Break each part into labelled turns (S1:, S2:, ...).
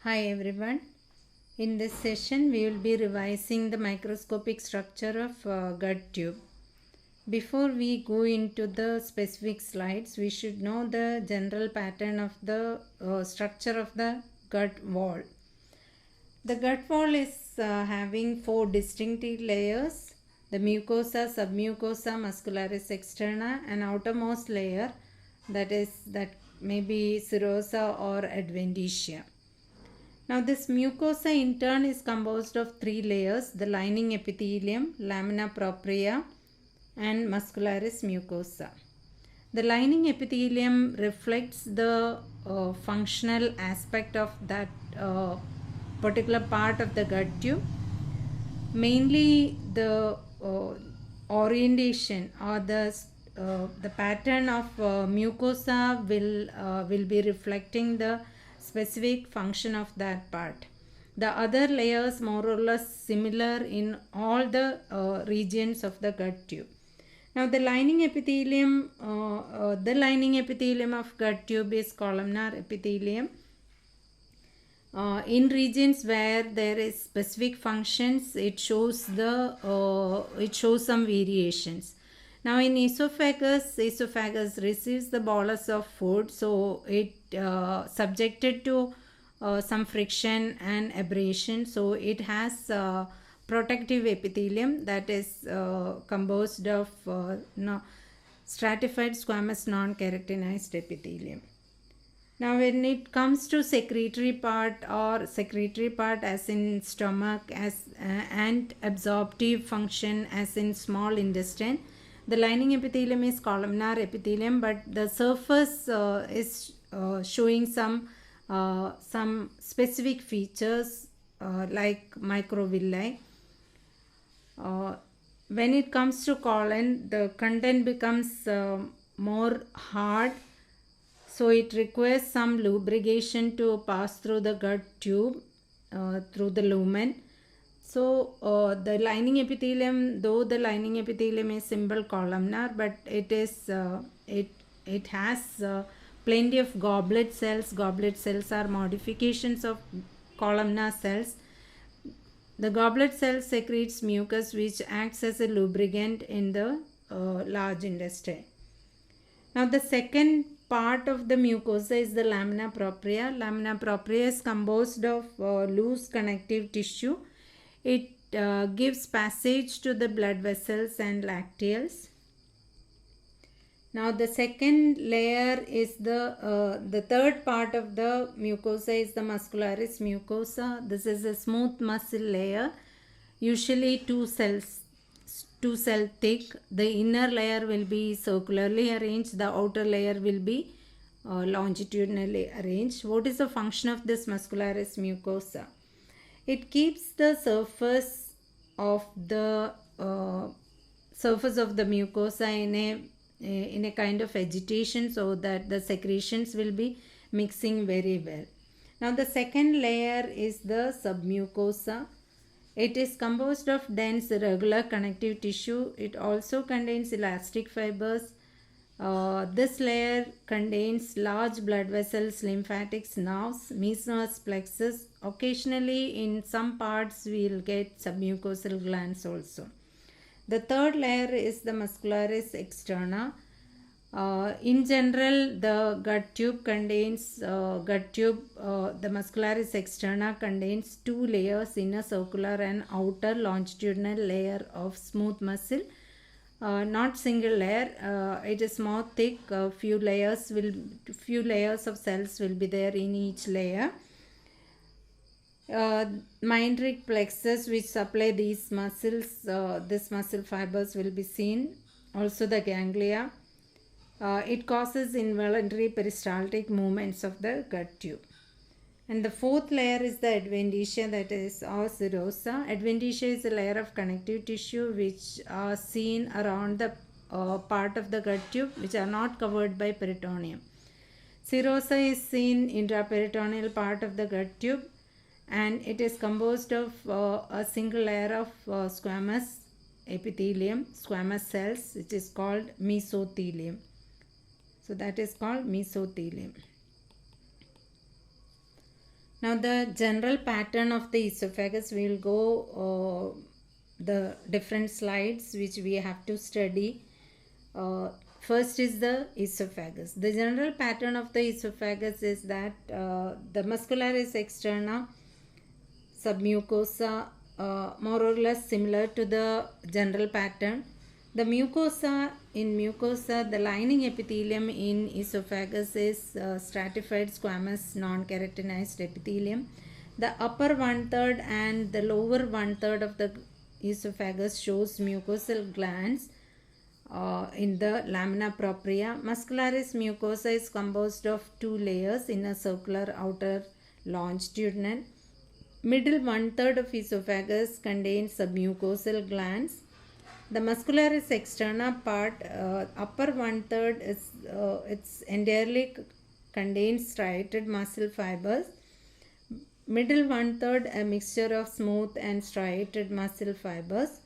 S1: Hi everyone. In this session, we will be revising the microscopic structure of gut tube. Before we go into the specific slides, we should know the general pattern of the structure of the gut wall. The gut wall is having four distinctive layers: the mucosa, submucosa, muscularis externa, and outermost layer that may be serosa or adventitia. Now, this mucosa in turn is composed of three layers: the lining epithelium, lamina propria, and muscularis mucosa. The lining epithelium reflects the functional aspect of that particular part of the gut tube. Mainly, the orientation or the pattern of mucosa will be reflecting the specific function of that part. The other layers more or less similar in all the regions of the gut tube. Now the lining epithelium of gut tube is columnar epithelium. In regions where there is specific functions, it shows some variations. Now in esophagus receives the bolus of food, so it subjected to some friction and abrasion, so it has protective epithelium that is composed of stratified squamous non-keratinized epithelium. Now when it comes to secretory part as in stomach and absorptive function as in small intestine, the lining epithelium is columnar epithelium, but the surface is showing some specific features like microvilli. When it comes to colon, the content becomes more hard, so it requires some lubrication to pass through the gut tube through the lumen. So the lining epithelium, though the lining epithelium is simple columnar, but it has plenty of goblet cells. Goblet cells are modifications of columnar cells. The goblet cell secretes mucus which acts as a lubricant in the large intestine. Now the second part of the mucosa is the lamina propria. Lamina propria is composed of loose connective tissue. It gives passage to the blood vessels and lacteals. Now the second layer is the third part of the mucosa is the muscularis mucosa. This is a smooth muscle layer, usually two cell thick. The inner layer will be circularly arranged, the outer layer will be longitudinally arranged. What is the function of this muscularis mucosa? It keeps the surface of the mucosa in a kind of agitation, so that the secretions will be mixing very well. Now the second layer is the submucosa. It is composed of dense irregular connective tissue. It also contains elastic fibers. This layer contains large blood vessels, lymphatics, nerves, mesomers, plexus. Occasionally in some parts we will get submucosal glands also. The third layer is the muscularis externa. In general, the muscularis externa contains two layers, inner circular and outer longitudinal layer of smooth muscle. Not single layer, it is more thick. Few layers of cells will be there in each layer. Myendric plexus which supply these muscles, this muscle fibers will be seen. Also the ganglia. It causes involuntary peristaltic movements of the gut tube. And the fourth layer is the adventitia, that is or serosa. Adventitia is a layer of connective tissue which are seen around the part of the gut tube which are not covered by peritoneum. Serosa is seen intraperitoneal part of the gut tube, and it is composed of a single layer of squamous epithelium, squamous cells, which is called mesothelium. So that is called mesothelium. Now the general pattern of the esophagus, we will go the different slides which we have to study. First is the esophagus. The general pattern of the esophagus is that the muscularis externa, submucosa, more or less similar to the general pattern. The mucosa, the lining epithelium in esophagus is stratified squamous non-keratinized epithelium. The upper one-third and the lower one-third of the esophagus shows mucosal glands in the lamina propria. Muscularis mucosa is composed of two layers, inner circular, outer longitudinal. Middle one-third of esophagus contains submucosal glands. The muscularis externa part, upper one-third is it's entirely contains striated muscle fibers. Middle one-third a mixture of smooth and striated muscle fibers.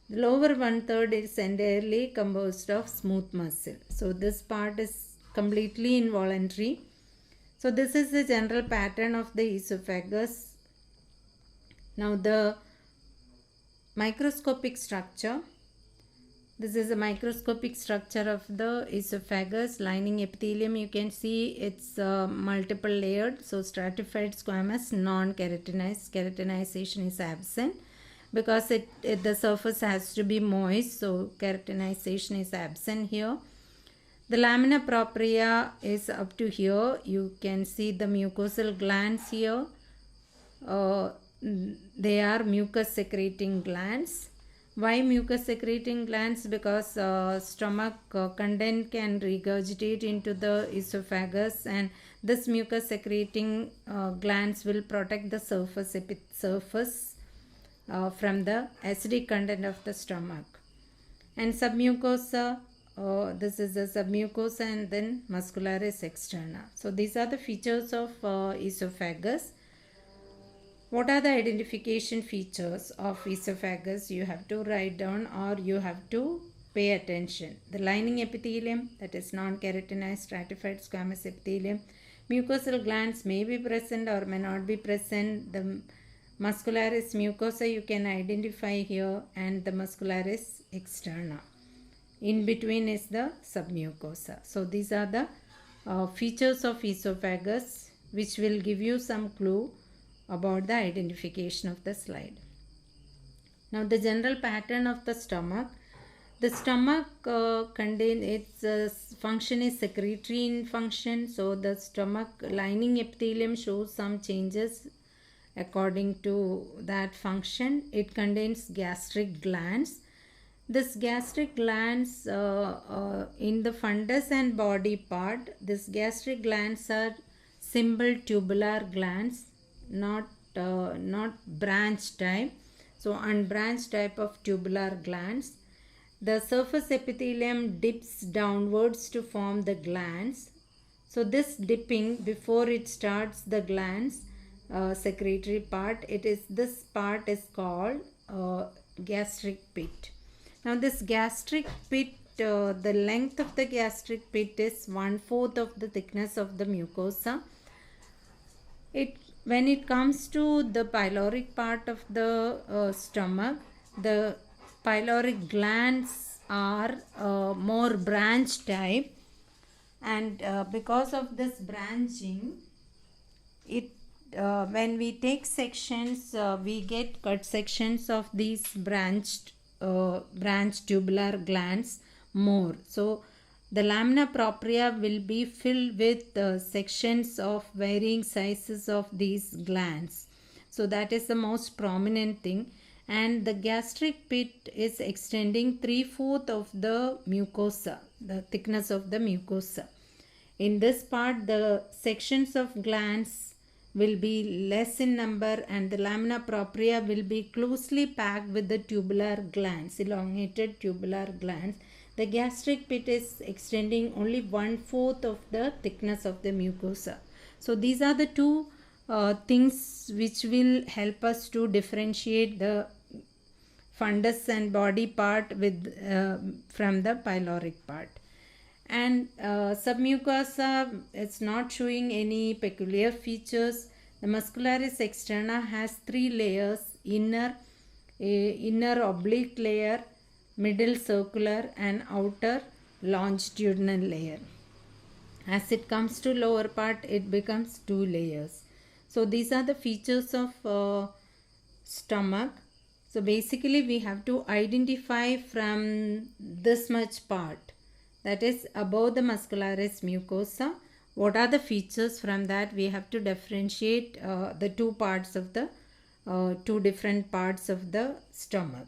S1: The lower one-third is entirely composed of smooth muscle. So this part is completely involuntary. So this is the general pattern of the esophagus. Now the microscopic structure. This is a microscopic structure of the esophagus lining epithelium. You can see it's multiple layered. So stratified squamous non-keratinized. Keratinization is absent because the surface has to be moist. So keratinization is absent here. The lamina propria is up to here. You can see the mucosal glands here. They are mucus secreting glands. Why mucus secreting glands? Because stomach content can regurgitate into the esophagus, and this mucus secreting glands will protect the surface from the acidic content of the stomach. And submucosa, this is the submucosa and then muscularis externa. So these are the features of esophagus. What are the identification features of esophagus? You have to write down or you have to pay attention. The lining epithelium, that is non-keratinized stratified squamous epithelium. Mucosal glands may be present or may not be present. The muscularis mucosa you can identify here, and the muscularis externa. In between is the submucosa. So these are the features of esophagus which will give you some clue about the identification of the slide. Now the general pattern of the stomach. The stomach its function is secretory in function. So the stomach lining epithelium shows some changes according to that function. It contains gastric glands. This gastric glands in the fundus and body part, these gastric glands are simple tubular glands, not branch type. So unbranched type of tubular glands. The surface epithelium dips downwards to form the glands. So this dipping before it starts the glands secretory part, this part is called gastric pit. Now this gastric pit, the length of the gastric pit is 1/4 of the thickness of the mucosa. When it comes to the pyloric part of the stomach, the pyloric glands are more branch type, and because of this branching, when we take sections, we get cut sections of these branched tubular glands more. So the lamina propria will be filled with sections of varying sizes of these glands. So that is the most prominent thing. And the gastric pit is extending 3/4 of the mucosa, the thickness of the mucosa. In this part, the sections of glands will be less in number, and the lamina propria will be closely packed with the tubular glands, elongated tubular glands. The gastric pit is extending only 1/4 of the thickness of the mucosa. So these are the two things which will help us to differentiate the fundus and body part from the pyloric part. And submucosa, it's not showing any peculiar features. The muscularis externa has three layers: inner oblique layer, middle circular, and outer longitudinal layer. As it comes to lower part, it becomes two layers. So these are the features of stomach. So basically we have to identify from this much part, that is above the muscularis mucosa, what are the features. From that we have to differentiate the two parts of the two different parts of the stomach.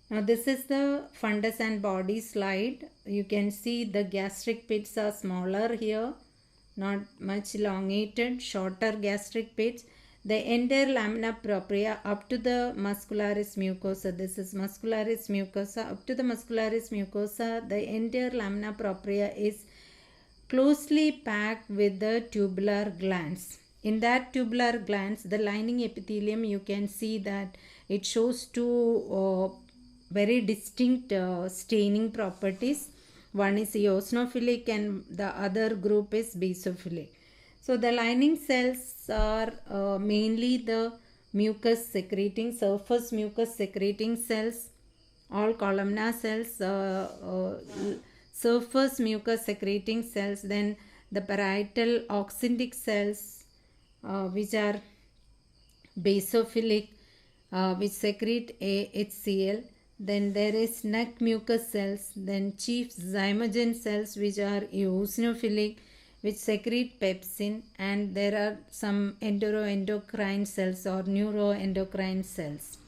S1: Now this is the fundus and body slide. You can see the gastric pits are smaller here, not much elongated, shorter gastric pits. The entire lamina propria up to the muscularis mucosa, this is muscularis mucosa, up to the muscularis mucosa, the entire lamina propria is closely packed with the tubular glands. In that tubular glands, the lining epithelium, you can see that it shows two very distinct staining properties. One is eosinophilic and the other group is basophilic. So the lining cells are mainly the mucus secreting, surface mucus secreting cells, all columnar cells, surface mucus secreting cells, then the parietal oxyntic cells which are basophilic, which secrete HCl. Then there is neck mucus cells, then chief zymogen cells which are eosinophilic, which secrete pepsin, and there are some enteroendocrine cells or neuroendocrine cells.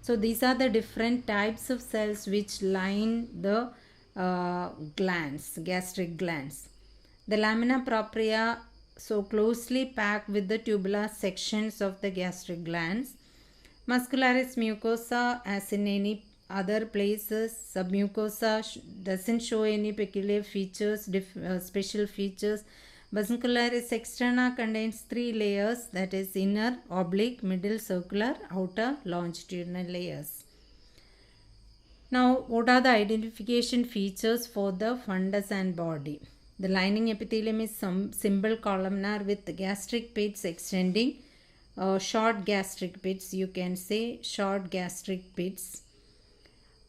S1: So these are the different types of cells which line the glands, gastric glands. The lamina propria so closely packed with the tubular sections of the gastric glands. Muscularis mucosa, as in any other places, submucosa doesn't show any peculiar features, special features. Muscularis externa contains three layers, that is inner, oblique, middle circular, outer longitudinal layers. Now, what are the identification features for the fundus and body? The lining epithelium is simple columnar with gastric pits extending, short gastric pits, you can say short gastric pits.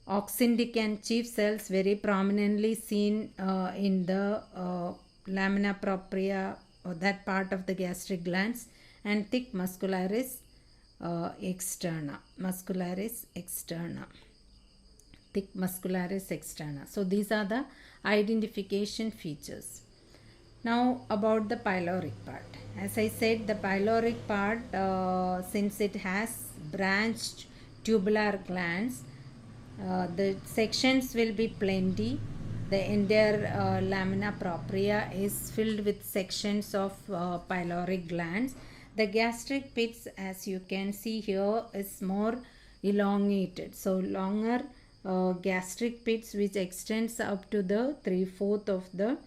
S1: Oxyntic and chief cells very prominently seen in the lamina propria, or that part of the gastric glands, and thick muscularis externa. Thick muscularis externa. So these are the identification features. Now about the pyloric part. As I said, the pyloric part, since it has branched tubular glands, the sections will be plenty. The entire lamina propria is filled with sections of pyloric glands. The gastric pits, as you can see here, is more elongated. So longer gastric pits which extends up to the 3/4 of the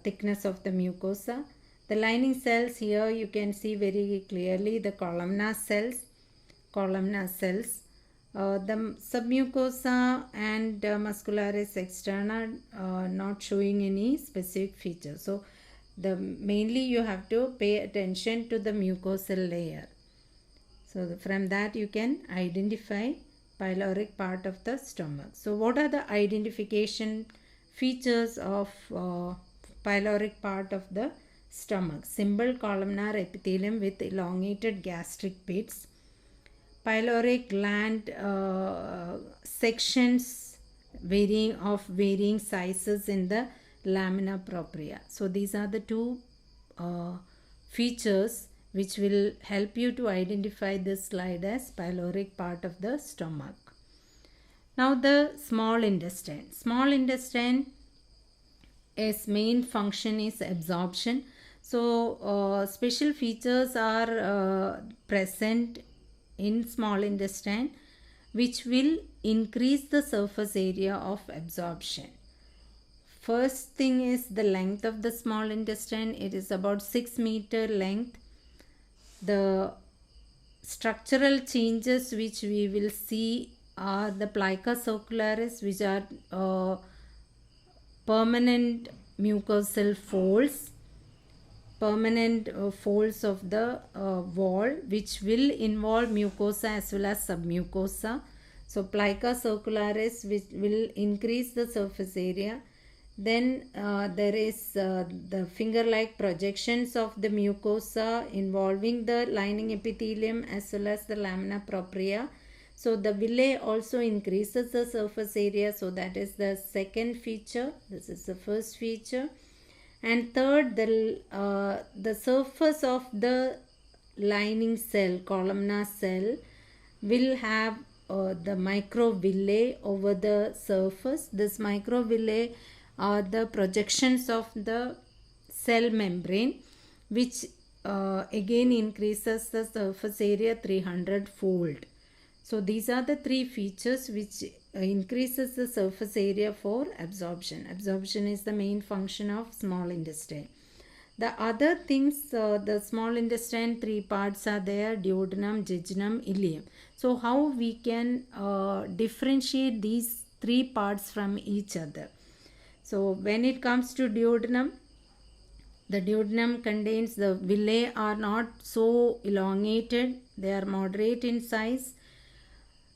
S1: thickness of the mucosa. The lining cells here you can see very clearly the columnar cells. The submucosa and muscularis externa not showing any specific features. So mainly you have to pay attention to the mucosal layer. So from that you can identify pyloric part of the stomach. So what are the identification features of pyloric part of the stomach? Simple columnar epithelium with elongated gastric pits. Pyloric gland sections varying sizes in the lamina propria. So these are the two features which will help you to identify this slide as pyloric part of the stomach. Now the small intestine. Small intestine, its main function is absorption. So special features are present in small intestine which will increase the surface area of absorption. First thing is the length of the small intestine. It is about 6 meter length. The structural changes which we will see are the plica circularis, which are permanent mucosal folds. permanent folds of the wall, which will involve mucosa as well as submucosa. So plica circularis, which will increase the surface area. Then there is the finger-like projections of the mucosa involving the lining epithelium as well as the lamina propria. So the villi also increases the surface area. So that is the second feature. This is the first feature. And third, the surface of the lining cell, columnar cell, will have the microvilli over the surface. This microvilli are the projections of the cell membrane, which again increases the surface area 300-fold. So these are the three features which increases the surface area for absorption. Absorption is the main function of small intestine. The other things, the small intestine, three parts are there: duodenum, jejunum, ileum. So how we can differentiate these three parts from each other? So when it comes to duodenum, the duodenum contains, the villi are not so elongated, they are moderate in size.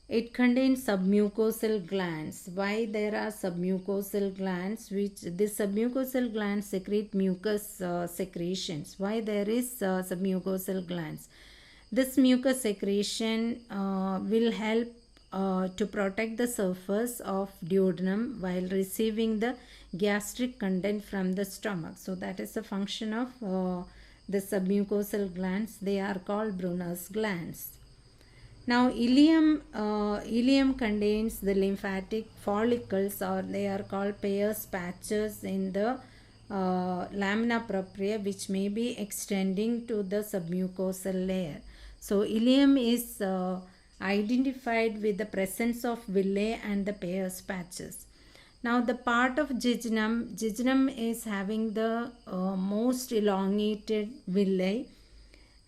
S1: It contains submucosal glands. Why there are submucosal glands? Which this submucosal glands secrete mucus secretions. Why there is submucosal glands? This mucus secretion will help to protect the surface of duodenum while receiving the gastric content from the stomach. So that is the function of the submucosal glands. They are called Brunner's glands. Now ileum contains the lymphatic follicles, or they are called Peyer's patches in the lamina propria, which may be extending to the submucosal layer. So ileum is identified with the presence of villi and the Peyer's patches. Now the part of jejunum is having the most elongated villi,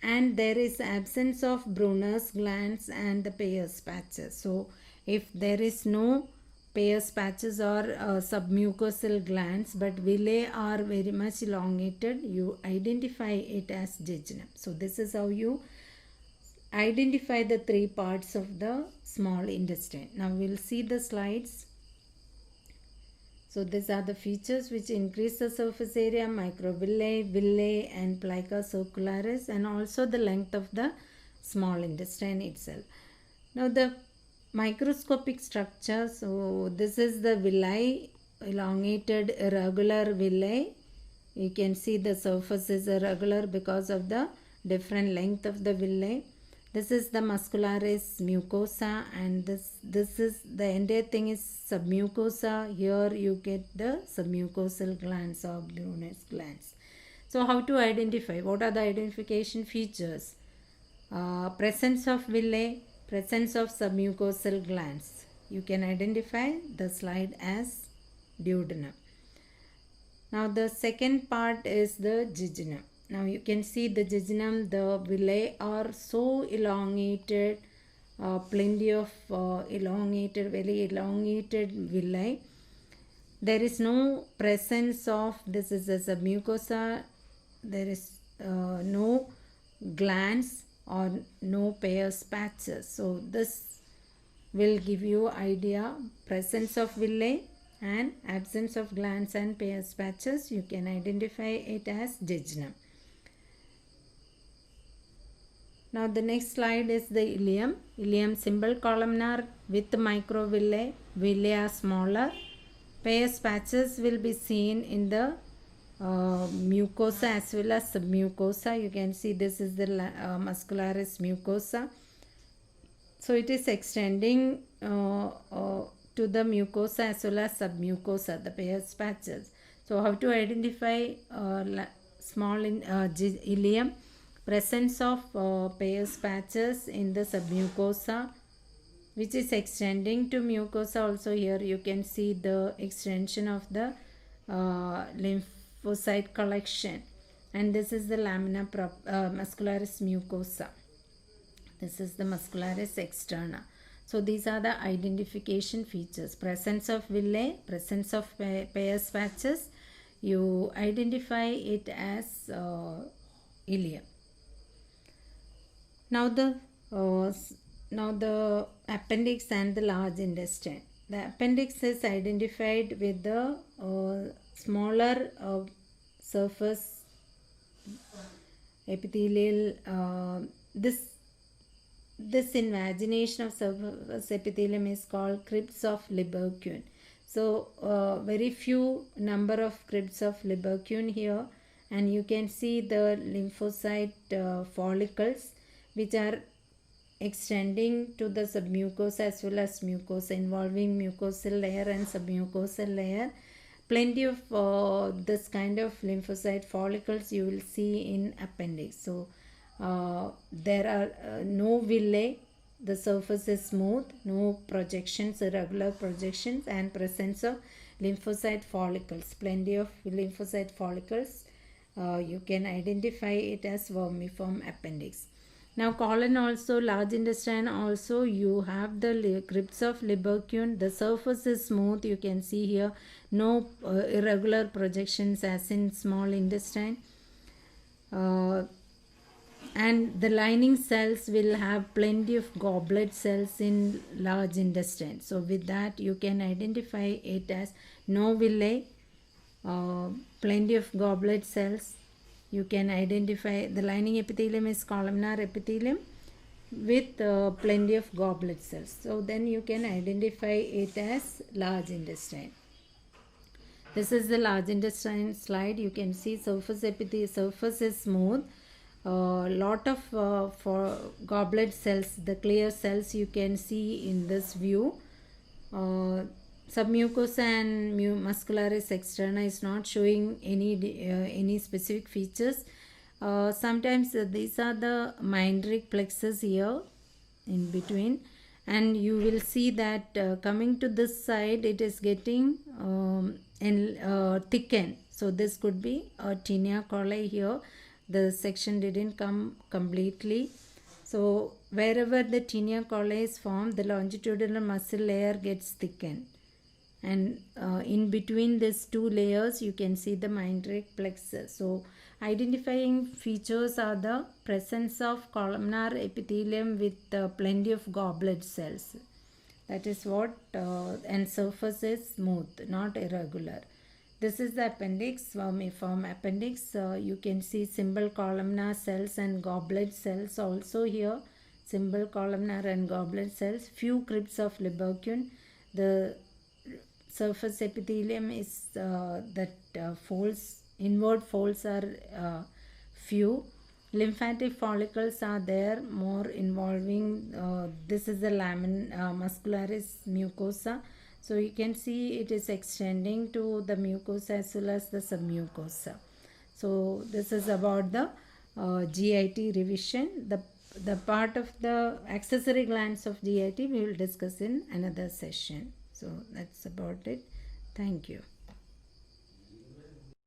S1: and there is absence of Brunner's glands and the Peyer's patches. So if there is no Peyer's patches or submucosal glands, but villi are very much elongated, you identify it as jejunum. So this is how you identify the three parts of the small intestine. Now we'll see the slides. So these are the features which increase the surface area: microvilli, villi, and plica circularis, and also the length of the small intestine itself. Now the microscopic structure. So this is the villi, elongated irregular villi. You can see the surface is irregular because of the different length of the villi. This is the muscularis mucosa, and this is the entire thing is submucosa. Here you get the submucosal glands or Brunner's glands. So how to identify? What are the identification features? Presence of villi, presence of submucosal glands. You can identify the slide as duodenum. Now the second part is the jejunum. Now you can see the jejunum, the villi are so elongated, plenty of elongated, very elongated villi. There is no presence of, this is a submucosa, there is no glands or no Peyer's patches. So this will give you idea, presence of villi and absence of glands and Peyer's patches. You can identify it as jejunum. Now the next slide is the ileum. Ileum simple columnar with microvilli. Villi are smaller. Peyer's patches will be seen in the mucosa as well as submucosa. You can see this is the muscularis mucosa. So it is extending to the mucosa as well as submucosa, the Peyer's patches. So how to identify small ileum? Presence of Peyer's patches in the submucosa, which is extending to mucosa. Also here you can see the extension of the lymphocyte collection, and this is the lamina muscularis mucosa. This is the muscularis externa. So these are the identification features: presence of villi, presence of Peyer's patches. You identify it as ileum. Now the appendix and the large intestine. The appendix is identified with the smaller surface epithelial. This invagination of surface epithelium is called crypts of Lieberkühn. So very few number of crypts of Lieberkühn here, and you can see the lymphocyte follicles which are extending to the submucosa as well as mucosa, involving mucosal layer and submucosal layer. Plenty of this kind of lymphocyte follicles you will see in appendix. So there are no villi, the surface is smooth, no projections, irregular projections, and presence of lymphocyte follicles, plenty of lymphocyte follicles. You can identify it as vermiform appendix. Now colon also, large intestine also, you have the crypts of Lieberkühn. The surface is smooth, you can see here, no irregular projections as in small intestine. And the lining cells will have plenty of goblet cells in large intestine. So with that you can identify it as no villi, plenty of goblet cells. You can identify the lining epithelium is columnar epithelium with plenty of goblet cells. So then you can identify it as large intestine. This is the large intestine slide. You can see surface is smooth. Lot of for goblet cells, the clear cells you can see in this view. Submucosa and muscularis externa is not showing any specific features. Sometimes these are the Meindrich plexus here in between, and you will see that coming to this side it is getting thickened. So this could be a tinea coli here. The section didn't come completely. So wherever the tinea coli is formed, the longitudinal muscle layer gets thickened, and in between these two layers you can see the Meindrich plexus. So identifying features are the presence of columnar epithelium with plenty of goblet cells. That is what, and surface is smooth, not irregular. This is the appendix, vermiform appendix. You can see simple columnar cells and goblet cells also here. Simple columnar and goblet cells. Few crypts of Lieberkühn. The surface epithelium is folds, inward folds are few. Lymphatic follicles are there, more involving. This is the muscularis mucosa. So you can see it is extending to the mucosa as well as the submucosa. So this is about the GIT revision. The part of the accessory glands of GIT we will discuss in another session. So that's about it. Thank you.